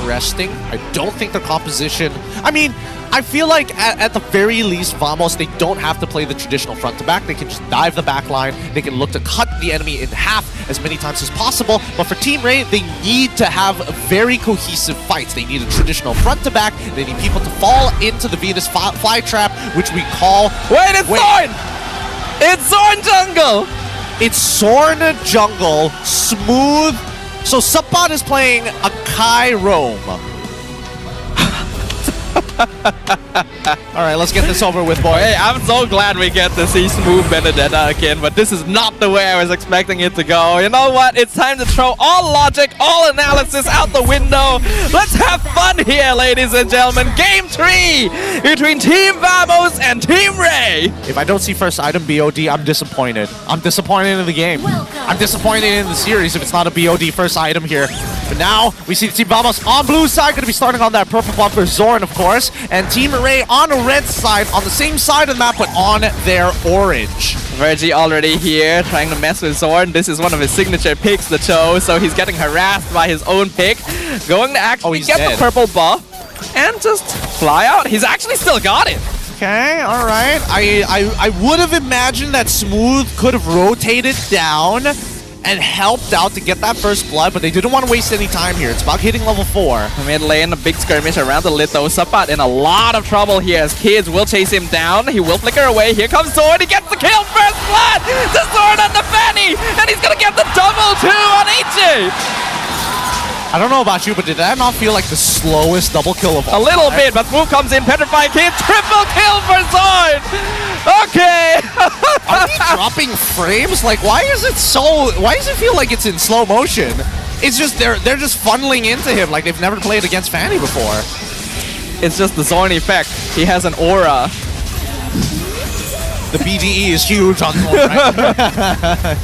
interesting. I don't think their composition... I mean, I feel like at the very least, Vamos, they don't have to play the traditional front-to-back. They can just dive the back line. They can look to cut the enemy in half as many times as possible. But for Team REY, they need to have very cohesive fights. They need a traditional front-to-back. They need people to fall into the Venus fly trap, which we call... Wait, it's Zorn! It's Zorn jungle! It's Zorn jungle, smooth. So Subbot is playing a Kai roam. Alright, let's get this over with, boy. Hey, I'm so glad we get to see Smooth Benedetta again, but this is not the way I was expecting it to go. You know what? It's time to throw all logic, all analysis out the window. Let's have fun here, ladies and gentlemen. Game 3 between Team Vamos and Team REY. If I don't see first item BOD, I'm disappointed. I'm disappointed in the game. I'm disappointed in the series if it's not a BOD first item here. But now, we see Team Vamos on blue side, going to be starting on that purple buff for Zorn, of course. And Team REY on the red side, on the same side of the map, but on their orange. Virgie already here, trying to mess with Zorn. This is one of his signature picks, the Cho, so he's getting harassed by his own pick. Going to actually get the purple buff and just fly out. He's actually still got it. Okay, all right. I would have imagined that Smooth could have rotated down and helped out to get that first blood, but they didn't want to waste any time here. It's about hitting level 4. Mid lane, a big skirmish around the Litho. Subbot in a lot of trouble here as kids will chase him down. He will flicker away. Here comes Zorn. He gets the kill. First blood to Zorn on the Fanny, and he's going to get the double too on AJ. I don't know about you, but did that not feel like the slowest double kill of all time? A little bit, but Smooth comes in, petrifying kid, triple kill for Zorn! Okay! Are they dropping frames? Like, why does it feel like it's in slow motion? It's just, they're just funneling into him like they've never played against Fanny before. It's just the Zorn effect. He has an aura. The BDE is huge on Zorn, right?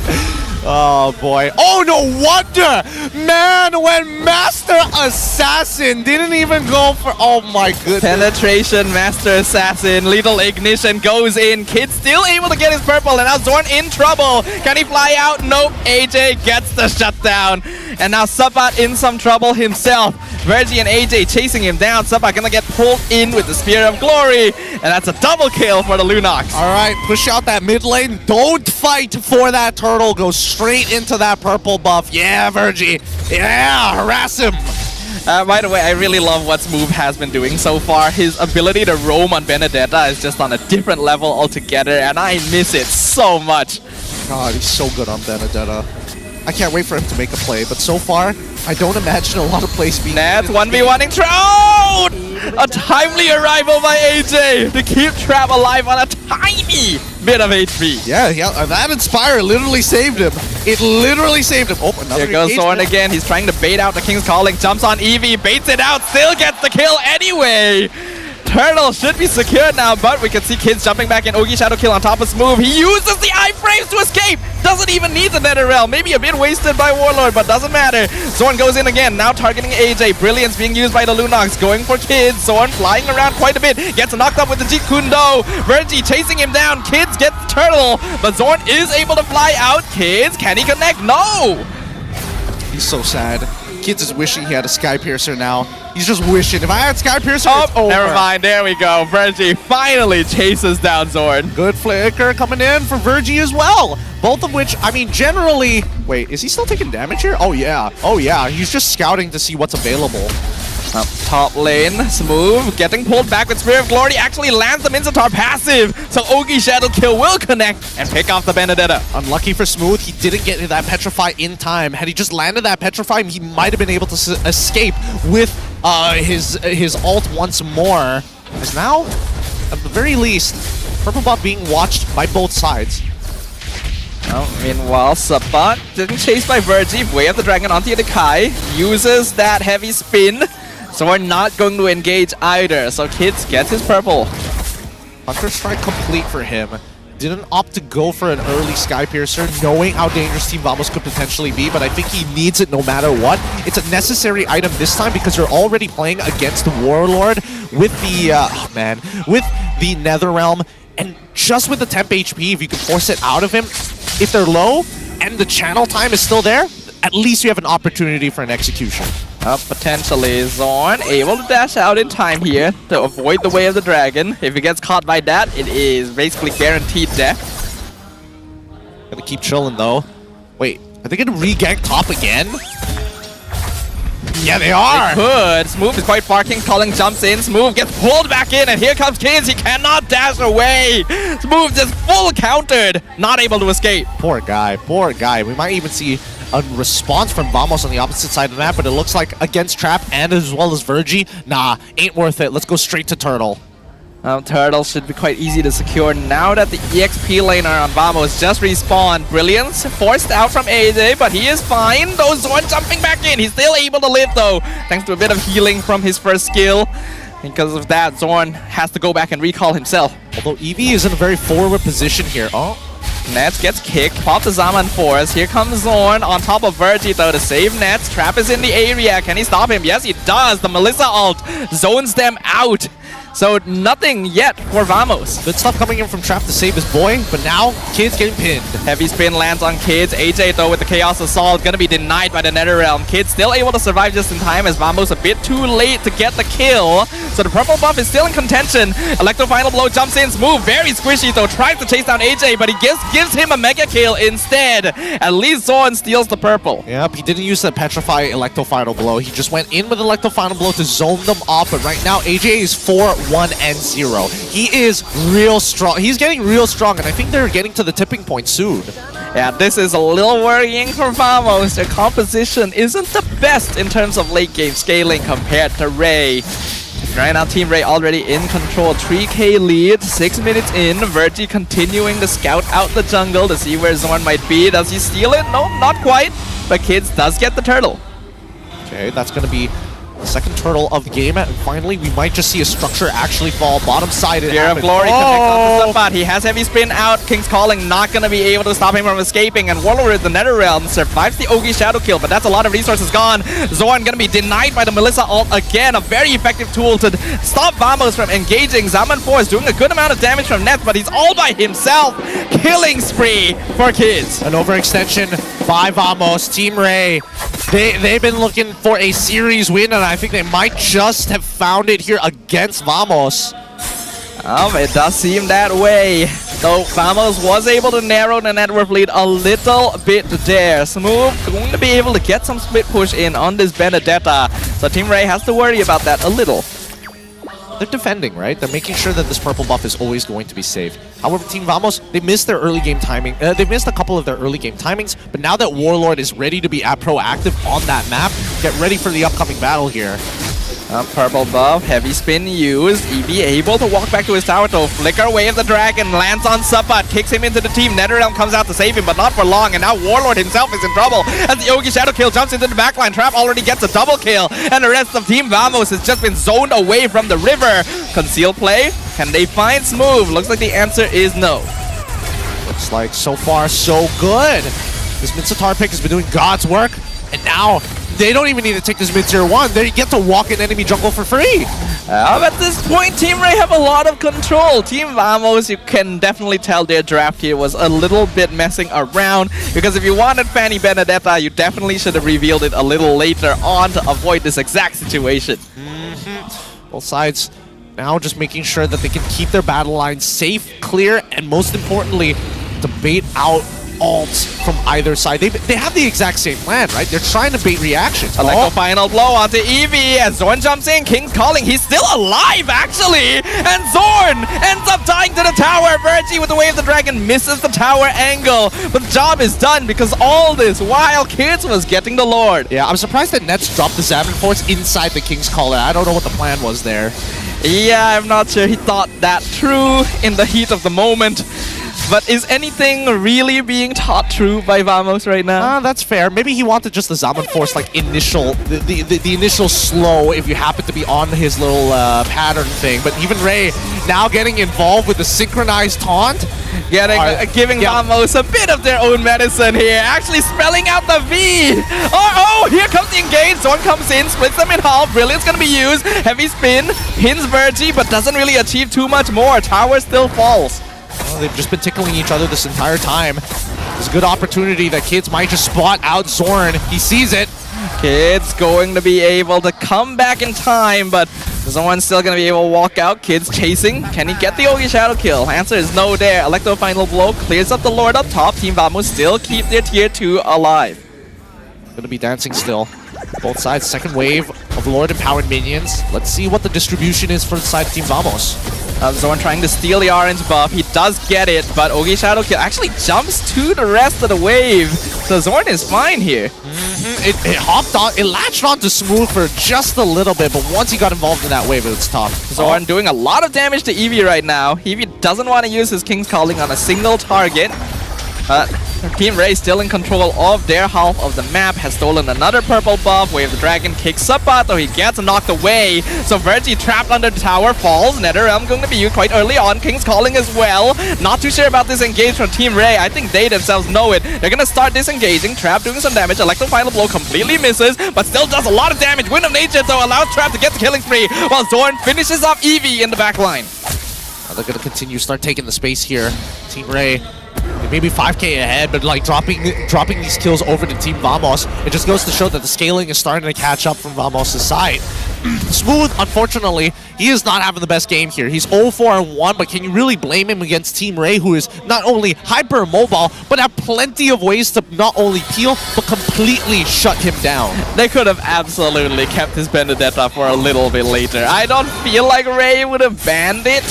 Oh boy. Oh, no wonder! Man, when Master Assassin didn't even go for... Oh my goodness. Penetration, Master Assassin, Lethal Ignition goes in. Kid still able to get his purple, and now Zorn in trouble. Can he fly out? Nope. AJ gets the shutdown. And now Subbot in some trouble himself. Virgie and AJ chasing him down. Subbot gonna get pulled in with the Spear of Glory. And that's a double kill for the Lunox. Alright, push out that mid lane. Don't fight for that turtle. Go straight into that purple buff. Yeah, Virgie. Yeah, harass him. By the way, I really love what Smooth has been doing so far. His ability to roam on Benedetta is just on a different level altogether, and I miss it so much. God, he's so good on Benedetta. I can't wait for him to make a play, but so far, I don't imagine a lot of plays being... That's 1v1ing Trout! A timely arrival by AJ to keep Trap alive on a tiny bit of HP. Yeah, that Inspire literally saved him. It literally saved him. Oh, another Here goes Zorn again. He's trying to bait out the King's Calling. Jumps on Eevee, baits it out, still gets the kill anyway. Turtle should be secured now, but we can see kids jumping back in. Ogi Shadow Kill on top of Smooth. He uses the iframes to escape. Doesn't even need the Nether Realm. Maybe a bit wasted by Warlord, but doesn't matter. Zorn goes in again, now targeting AJ. Brilliance being used by the Lunox. Going for kids. Zorn flying around quite a bit. Gets knocked up with the Jeet Kune Do. Virgie chasing him down. Kids get the Turtle, but Zorn is able to fly out. Kids, can he connect? No! He's so sad. Kids is wishing he had a Sky Piercer now. He's just wishing. If I had Sky Piercer, it's over. Never mind. There we go. Virgie finally chases down Zorn. Good flicker coming in for Virgie as well. Both of which, I mean, generally... Wait, is he still taking damage here? Oh, yeah. Oh, yeah. He's just scouting to see what's available. Up top lane, Smooth getting pulled back with Spear of Glory, actually lands the Minotaur passive, so Ogi Shadow Kill will connect and pick off the Benedetta. Unlucky for Smooth, he didn't get that Petrify in time. Had he just landed that Petrify, he might have been able to escape with his ult once more. As now, at the very least, Purple Buff being watched by both sides. Oh, meanwhile, Subbot getting chased by Virgie, Way of the Dragon onto the Kai, uses that heavy spin. So we're not going to engage either, so Kids gets his purple. Hunter Strike complete for him. Didn't opt to go for an early Sky Piercer, knowing how dangerous Team Vamos could potentially be, but I think he needs it no matter what. It's a necessary item this time because you're already playing against the Warlord with the, with the Netherrealm, and just with the temp HP, if you can force it out of him, if they're low and the channel time is still there, at least you have an opportunity for an execution. Potentially Zorn able to dash out in time here to avoid the way of the dragon. If he gets caught by that, it is basically guaranteed death. Gonna keep chilling though. Wait, are they gonna re-gank top again? Yeah, they are! They could. Smooth is quite far. King's Calling jumps in. Smooth gets pulled back in, and here comes Kids. He cannot dash away. Smooth just full countered. Not able to escape. Poor guy, poor guy. We might even see a response from Vamos on the opposite side of the map, but it looks like against Trap and as well as Virgie, nah, ain't worth it. Let's go straight to Turtle. Turtle should be quite easy to secure now that the EXP laner on Vamos just respawned. Brilliance forced out from AJ, but he is fine. Though Zorn jumping back in. He's still able to live though, thanks to a bit of healing from his first skill. Because of that, Zorn has to go back and recall himself. Although Eevee is in a very forward position here. Oh, Nets gets kicked, pop the Zaman Force. Here comes Zorn on top of Virgie though to save Nets. Trap is in the area. Can he stop him? Yes, he does. The Melissa ult zones them out. So nothing yet for Vamos. good stuff coming in from Trap to save his boy, but now Kid's getting pinned. Heavy spin lands on Kids. AJ though with the Chaos Assault gonna be denied by the NetherRealm. Kids still able to survive just in time as Vamos a bit too late to get the kill. So the purple buff is still in contention. Electro Final Blow jumps in. Smooth, very squishy though, tries to chase down AJ, but he gives him a mega kill instead. At least Zorn steals the purple. Yep, he didn't use the Petrify Electro Final Blow. He just went in with Electro Final Blow to zone them off, but right now AJ is 4-1-0. He is real strong. He's getting real strong, and I think they're getting to the tipping point soon. Yeah, this is a little worrying for Vamos. Their composition isn't the best in terms of late game scaling compared to REY. Right now, Team REY already in control. 3k lead, 6 minutes in. Virgie continuing to scout out the jungle to see where Zorn might be. Does he steal it? No, not quite. But Kids does get the turtle. Okay, that's going to be the second turtle of the game. And finally, we might just see a structure actually fall. Bottom side. Fear of Glory connects on the spot. He has heavy spin out. King's Calling not going to be able to stop him from escaping. And Warlord with the NetherRealm survives the Ogi Shadow kill, but that's a lot of resources gone. Zorn going to be denied by the Melissa ult again. A very effective tool to stop Vamos from engaging. Zaman Force doing a good amount of damage from Nets, but he's all by himself. Killing spree for Kids. An overextension by Vamos. Team REY, they've been looking for a series win, and I think they might just have found it here against Vamos. It does seem that way. Though Vamos was able to narrow the net worth lead a little bit there. Smooth going to be able to get some split push in on this Benedetta. So Team REY has to worry about that a little. They're defending, right? They're making sure that this purple buff is always going to be safe. However, Team Vamos, they missed their early game timing. They missed a couple of their early game timings, but now that Warlord is ready to be proactive on that map, get ready for the upcoming battle here. Purple buff, heavy spin used. Eevee able to walk back to his tower to flicker wave the dragon, lands on Suppat, kicks him into the team. NetherRealm comes out to save him, but not for long. And now Warlord himself is in trouble as the Ogi Shadow kill jumps into the backline. Trap already gets a double kill, and the rest of Team Vamos has just been zoned away from the river. Conceal play, can they find Smooth? Looks like the answer is no. Looks like so far so good. This Mitsutar pick has been doing God's work, and now they don't even need to take this mid-tier 1. They get to walk in enemy jungle for free. At this point, Team REY have a lot of control. Team Vamos, you can definitely tell their draft here was a little bit messing around, because if you wanted Fanny Benedetta, you definitely should have revealed it a little later on to avoid this exact situation. Both sides now just making sure that they can keep their battle lines safe, clear, and most importantly, to bait out ults from either side. They have the exact same plan, right? They're trying to bait reactions. Electro Final Blow onto Eevee as Zorn jumps in. King's Calling. He's still alive, actually! And Zorn ends up dying to the tower. Virgie with the Wave of the Dragon misses the tower angle. But the job is done because all this while Kids was getting the Lord. Yeah, I'm surprised that Nets dropped the Zaman Force inside the King's Caller. I don't know what the plan was there. Yeah, I'm not sure he thought that through in the heat of the moment. But is anything really being taught true by Vamos right now? That's fair. Maybe he wanted just the Zaman Force, like, initial, the initial slow if you happen to be on his little pattern thing. But even REY now getting involved with the synchronized taunt. Giving Vamos a bit of their own medicine here. Actually spelling out the V. Oh, here comes the engage. Zorn comes in, splits them in half. Brilliant's going to be used. Heavy spin, pins Virgie, but doesn't really achieve too much more. Tower still falls. Oh, they've just been tickling each other this entire time. There's a good opportunity that Kids might just spot out Zorn. He sees it. Kids going to be able to come back in time, but someone's still going to be able to walk out. Kids chasing. Can he get the Ogi Shadow kill? Answer is no there. Electro final blow clears up the Lord up top. Team Vamos still keep their tier 2 alive. Gonna be dancing still. Both sides, second wave of Lord empowered minions. Let's see what the distribution is for the side of Team Vamos. Zorn trying to steal the orange buff. He does get it, but Ogi Shadow kill actually jumps to the rest of the wave. So Zorn is fine here. It hopped on, it latched on to Smooth for just a little bit, but once he got involved in that wave, it was tough. Zorn doing a lot of damage to Eevee right now. Eevee doesn't want to use his King's Calling on a single target. Team REY still in control of their half of the map, has stolen another purple buff. Wave the Dragon kicks up out, though he gets knocked away. So Virgie trapped under the tower, falls. NetherRealm going to be used quite early on. King's Calling as well. Not too sure about this engage from Team REY. I think they themselves know it. They're going to start disengaging. Trap doing some damage. Electro final blow completely misses, but still does a lot of damage. Wind of Nature, though, allows Trap to get the killing spree, while Zorn finishes off Eevee in the back line. They're going to continue, start taking the space here. Team REY, maybe 5k ahead, but like dropping these kills over to Team Vamos. It just goes to show that the scaling is starting to catch up from Vamos' side. Smooth, unfortunately, he is not having the best game here. He's 0-4-1, but can you really blame him against Team REY, who is not only hyper mobile, but have plenty of ways to not only peel, but completely shut him down? They could have absolutely kept his Benedetta for a little bit later. I don't feel like REY would have banned it.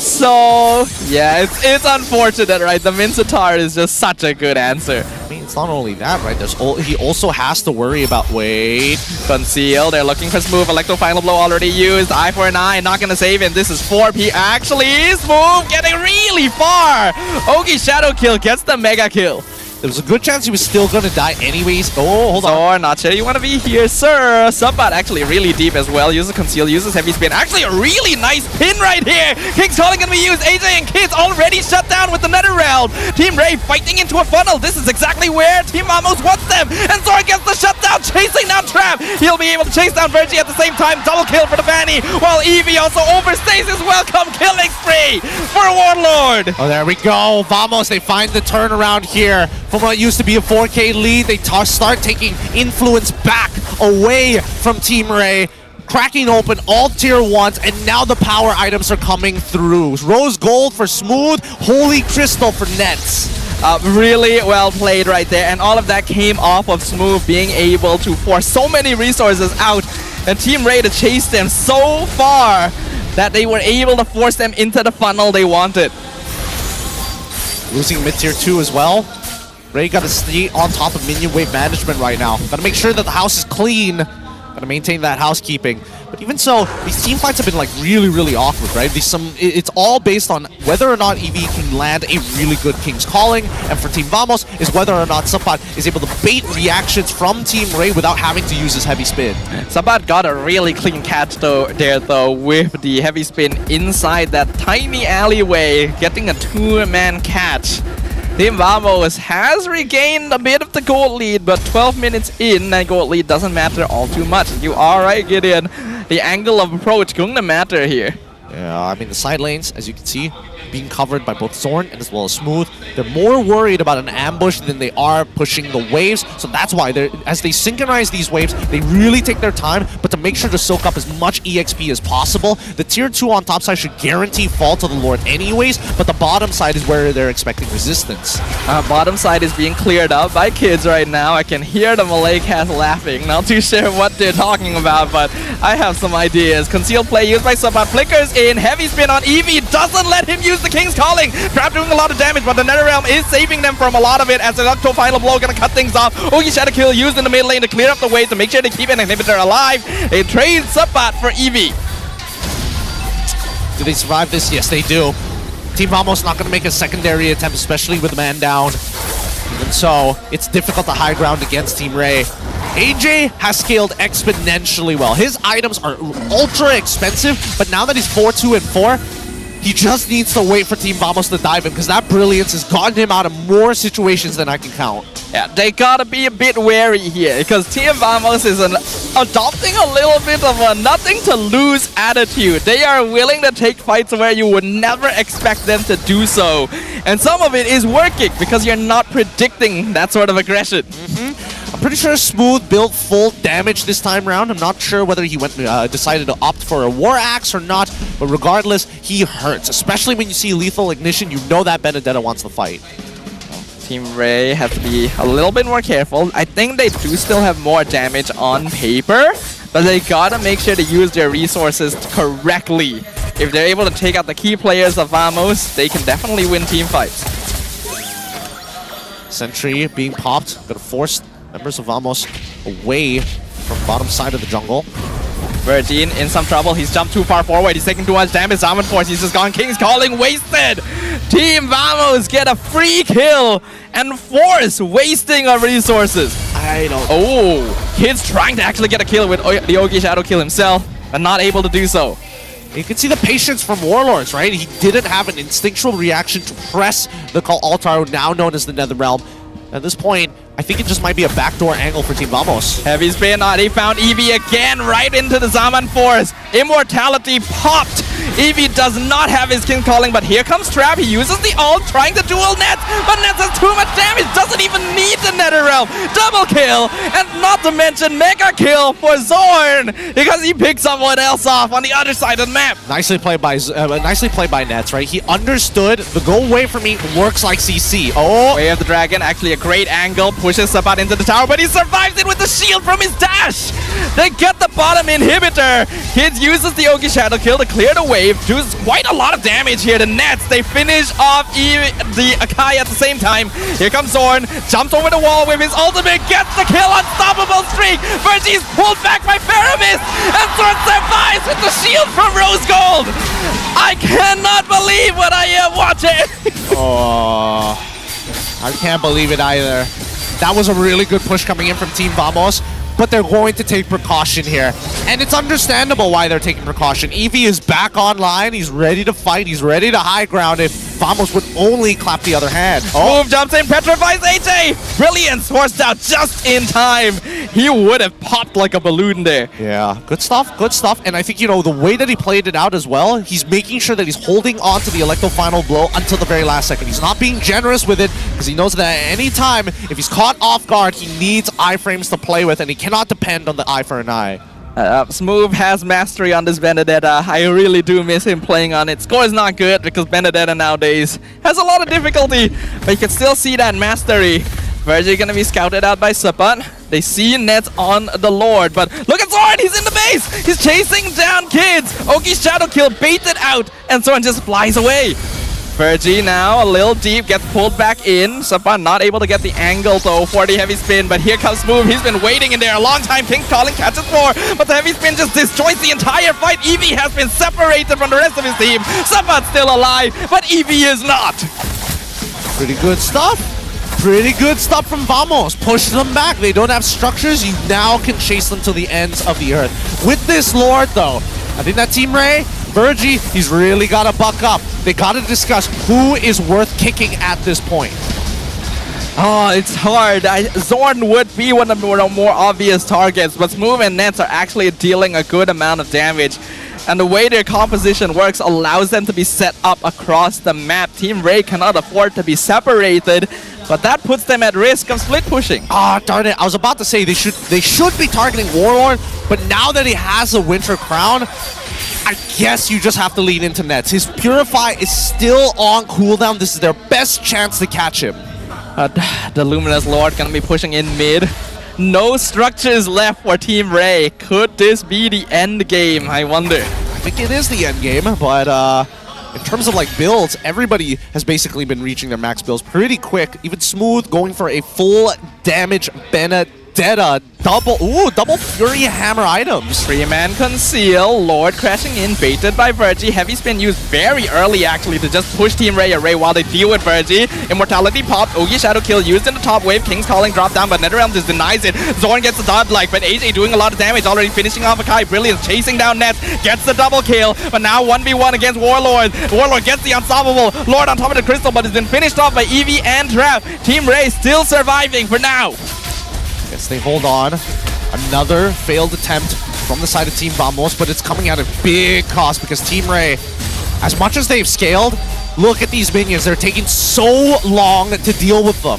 So, yeah, it's unfortunate, right? The Mincetar is just such a good answer. I mean, it's not only that, right? He also has to worry about Conceal. They're looking for Smooth. Electro final blow already used. Eye for an eye. Not going to save him. This is 4P. Actually, Smooth getting really far. Ogi Shadow kill gets the mega kill. There was a good chance he was still going to die anyways. Oh, hold on. Zorn, not sure you want to be here, sir. Subbot actually really deep as well. Uses Conceal, uses Heavy Spin. Actually, a really nice pin right here. King's Calling going to be used. AJ and Kids already shut down with the NetherRealm. Team REY fighting into a funnel. This is exactly where Team Vamos wants them. And Zorn gets the shutdown, chasing down Trap. He'll be able to chase down Virgie at the same time. Double kill for the Fanny. While Eevee also overstays his welcome killing spree for Warlord. Oh, there we go. Vamos, they find the turnaround here. From what used to be a 4K lead, they start taking influence back away from Team REY, cracking open all tier 1s, and now the power items are coming through. Rose Gold for Smooth, Holy Crystal for Nets. Really well played right there, and all of that came off of Smooth being able to force so many resources out, and Team REY to chase them so far that they were able to force them into the funnel they wanted. Losing mid tier 2 as well. REY got to stay on top of minion wave management right now. Got to make sure that the house is clean. Got to maintain that housekeeping. But even so, these team fights have been like really awkward, right? It's all based on whether or not Eevee can land a really good King's Calling, and for Team Vamos is whether or not Subbot is able to bait reactions from Team REY without having to use his Heavy Spin. Subbot got a really clean catch though with the Heavy Spin inside that tiny alleyway, getting a 2-man catch. Team Vamos has regained a bit of the gold lead, but 12 minutes in, that gold lead doesn't matter all too much. You are right, Gideon. The angle of approach going to matter here. Yeah, I mean, the side lanes, as you can see, being covered by both Zorn and as well as Smooth. They're more worried about an ambush than they are pushing the waves. So that's why, as they synchronize these waves, they really take their time, but to make sure to soak up as much EXP as possible. The tier 2 on top side should guarantee fall to the Lord anyways, but the bottom side is where they're expecting resistance. Bottom side is being cleared up by Kids right now. I can hear the Malay cast laughing. Not too sure what they're talking about, but I have some ideas. Concealed play used by Subbot. Flickers in. Heavy Spin on Eevee. Doesn't let him use the King's Calling. Trap doing a lot of damage, but the NetherRealm is saving them from a lot of it as the Electro final blow gonna cut things off. Ogi Shadow kill used in the mid lane to clear up the way to make sure they keep an inhibitor alive. They trade Subbot for Eevee. Do they survive this? Yes, they do. Team Vamos not going to make a secondary attempt, especially with a man down. Even so, it's difficult to high ground against Team REY. AJ has scaled exponentially well. His items are ultra expensive, but now that he's 4-2 and 4, he just needs to wait for Team Vamos to dive him, because that brilliance has gotten him out of more situations than I can count. Yeah, they gotta be a bit wary here, because Team Vamos is adopting a little bit of a nothing-to-lose attitude. They are willing to take fights where you would never expect them to do so. And some of it is working, because you're not predicting that sort of aggression. I'm pretty sure Smooth built full damage this time around. I'm not sure whether he decided to opt for a War Axe or not, but regardless, he hurts. Especially when you see Lethal Ignition, you know that Benedetta wants to fight. Team REY have to be a little bit more careful. I think they do still have more damage on paper, but they gotta make sure to use their resources correctly. If they're able to take out the key players of Vamos, they can definitely win team fights. Sentry being popped, gonna force members of Vamos away from bottom side of the jungle. Virgin in some trouble. He's jumped too far forward. He's taking too much damage. VAMOSvs, he's just gone. King's Calling wasted. Team Vamos get a free kill and force wasting of resources. I don't. Oh, Kid's trying to actually get a kill with the Ogi Shadow kill himself, but not able to do so. You can see the patience from Warlords, right? He didn't have an instinctual reaction to press the Call Altar, now known as the Nether Realm. At this point, I think it just might be a backdoor angle for Team Vamos. Heavy spin on. He found Eevee again right into the Zaman Force. Immortality popped. Eevee does not have his King Calling, but here comes Trap. He uses the ult, trying to dual Nets, but Nets has too much damage. Doesn't even need the Nether Realm. Double kill, and not to mention mega kill for Zorn, because he picked someone else off on the other side of the map. Nicely played by Nets, right? He understood the go away from me works like CC. Oh, Way of the Dragon, actually a great angle. Pushes Sabat into the tower, but he survives it with the shield from his dash. They get the bottom inhibitor. Kids uses the Ogi Shadow kill to clear the wave. Does quite a lot of damage here. The Nets, they finish off the Akai at the same time. Here comes Zorn. Jumps over the wall with his ultimate. Gets the kill. Unstoppable streak. Virgil is pulled back by Paramis. And Zorn survives with the shield from Rose Gold. I cannot believe what I am watching. oh, I can't believe it either. That was a really good push coming in from Team Vamos, but they're going to take precaution here. And it's understandable why they're taking precaution. Eevee is back online, he's ready to fight, he's ready to high ground if Vamos would only clap the other hand. Move jumps in, petrifies AJ! Brilliance forced out just in time. He would have popped like a balloon there. Yeah, good stuff, good stuff. And I think, you know, the way that he played it out as well, he's making sure that he's holding on to the Electro Final Blow until the very last second. He's not being generous with it, because he knows that at any time, if he's caught off guard, he needs iframes to play with, and he cannot depend on the eye for an eye. Smooth has mastery on this Benedetta. I really do miss him playing on it. Score is not good because Benedetta nowadays has a lot of difficulty, but you can still see that mastery. Virgil gonna be scouted out by Sabat. They see Nets on the Lord, but look at Zorn! He's in the base! He's chasing down Kids! Ogi's Shadow Kill baited out, and Zorn just flies away. Virgil now a little deep, gets pulled back in. Sabat not able to get the angle though for the heavy spin, but here comes Smooth. He's been waiting in there a long time. King's Calling catches 4, but the heavy spin just destroys the entire fight. Eevee has been separated from the rest of his team. Sabat's still alive, but Eevee is not. Pretty good stuff. Pretty good stuff from Vamos. Push them back. They don't have structures. You now can chase them to the ends of the earth. With this Lord though, I think that Team REY, Virgil, he's really got to buck up. They got to discuss who is worth kicking at this point. Oh, it's hard. Zorn would be one of the more obvious targets, but Smooth and Nets are actually dealing a good amount of damage. And the way their composition works allows them to be set up across the map. Team REY cannot afford to be separated, but that puts them at risk of split pushing. Ah, darn it. I was about to say they should be targeting Warlord, but now that he has a Winter Crown, I guess you just have to lean into Nets. His Purify is still on cooldown. This is their best chance to catch him. The Luminous Lord gonna be pushing in mid. No structures left for Team REY. Could this be the end game? I wonder. I think it is the end game, but in terms of like builds, everybody has basically been reaching their max builds pretty quick. Even Smooth going for a full damage Benedetta. Double Fury Hammer items. 3-man conceal. Lord crashing in, baited by Virgil. Heavy spin used very early actually to just push Team REY away while they deal with Virgil. Immortality popped. Ogi Shadow Kill used in the top wave. King's Calling drop down, but NetherRealm just denies it. Zorn gets the dodge-like, but AJ doing a lot of damage, already finishing off Akai. Brilliance chasing down Nets, gets the double kill, but now 1v1 against Warlord. Warlord gets the unstoppable. Lord on top of the crystal, but it's been finished off by Eevee and Trap. Team REY still surviving for now. Yes, they hold on. Another failed attempt from the side of Team Vamos, but it's coming at a big cost because Team REY, as much as they've scaled, look at these minions. They're taking so long to deal with them.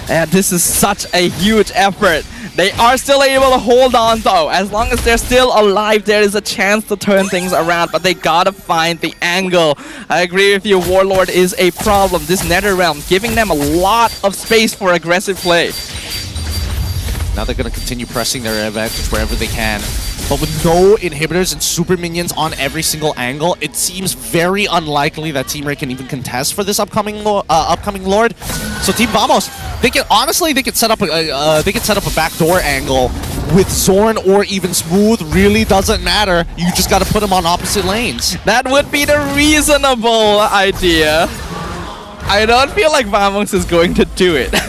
And this is such a huge effort. They are still able to hold on though. As long as they're still alive, there is a chance to turn things around, but they gotta find the angle. I agree with you, Warlord is a problem. This Nether Realm giving them a lot of space for aggressive play. Now they're going to continue pressing their advantage wherever they can. But with no inhibitors and super minions on every single angle, it seems very unlikely that Team REY can even contest for this upcoming Lord. So Team Vamos, they can set up a backdoor angle with Zorn or even Smooth. Really doesn't matter. You just got to put them on opposite lanes. That would be the reasonable idea. I don't feel like Vamos is going to do it. I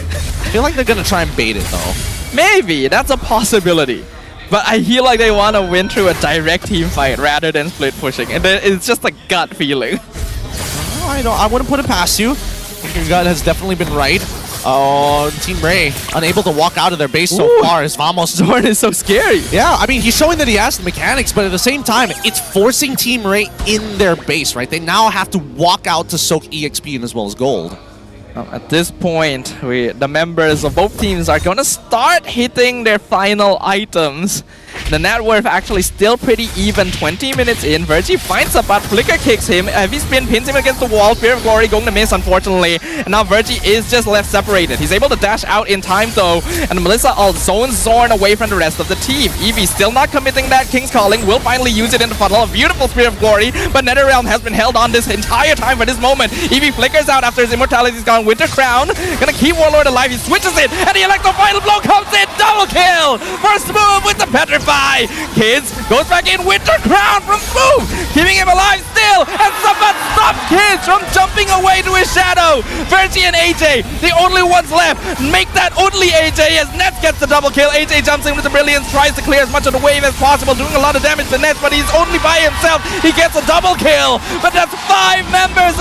feel like they're going to try and bait it though. Maybe, that's a possibility. But I feel like they want to win through a direct team fight rather than split pushing. And it's just a gut feeling. Oh, I wouldn't put it past you. I think your gut has definitely been right. Team REY unable to walk out of their base so far as Vamos. Zorn is so scary. Yeah, I mean, he's showing that he has the mechanics, but at the same time, it's forcing Team REY in their base, right? They now have to walk out to soak EXP in as well as gold. At this point, the members of both teams are going to start hitting their final items. The net worth actually still pretty even. 20 minutes in, Virgie finds a butt, Flicker kicks him, heavy spin pins him against the wall, Fear of Glory going to miss unfortunately, and now Virgie is just left separated. He's able to dash out in time though, and Melissa all zones Zorn away from the rest of the team. Evie still not committing that King's Calling, will finally use it in the funnel, a beautiful Spear of Glory, but NetherRealm has been held on this entire time for this moment. Evie flickers out after his immortality is gone, Winter Crown, gonna keep Warlord alive, he switches it, and the Electro Final Blow comes in, double kill for Smooth with the Petrify. Kids goes back in, Winter Crown from Smooth, keeping him alive still, and someone stops Kids from jumping away to his shadow. Virgie and AJ, the only ones left, make that only AJ as Nets gets the double kill. AJ jumps in with the Brilliance, tries to clear as much of the wave as possible, doing a lot of damage to Nets, but he's only by himself. He gets a double kill, but that's 5 members